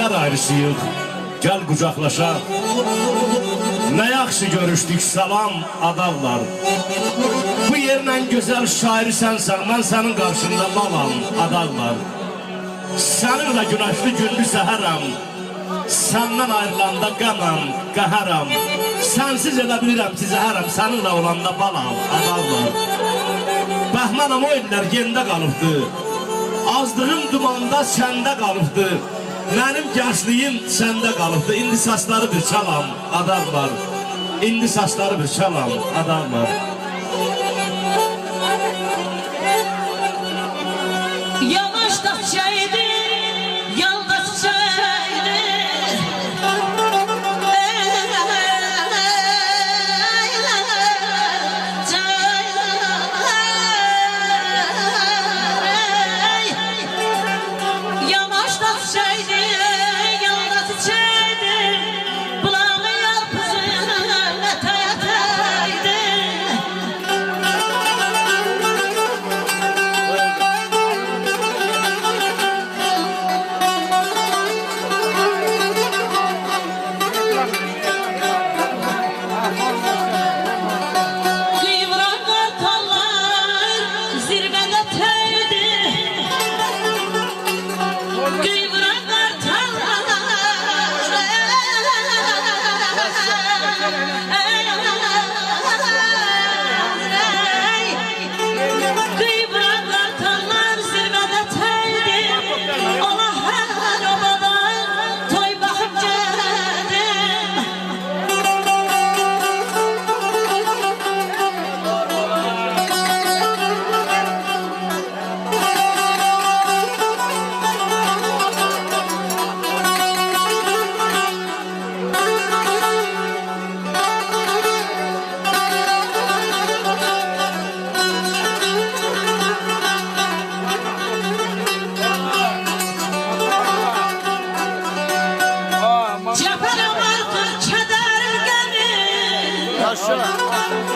illər ayrısıyıq, gəl qucaqlaşaq. Nə yaxşı görüşdük, salam, adaqlar. Bu yerlə gözəl şairi sənsən, mən sənin qarşında malam, adaqlar. Səninlə günəşli gündü səhərəm, səndən ayrılanda qənəm, qəhərəm. Sənsiz edə bilirəm cizəhərəm, səninlə olanda balam, adaqlar. Bəhmənəm o illər yendə qalıbdı, azdığım dumanda səndə qalıbdı. Mənim gəncliyim səndə qalıbdı, indi saçları bir çalam, adaqlar. İndi saçları bir çalam, adaqlar. Yavaş da çaydı, yalnız çaydı. Yavaş da çaydı, yalnız çaydı. Bulağı yapsın, etayataydı. Yaşa.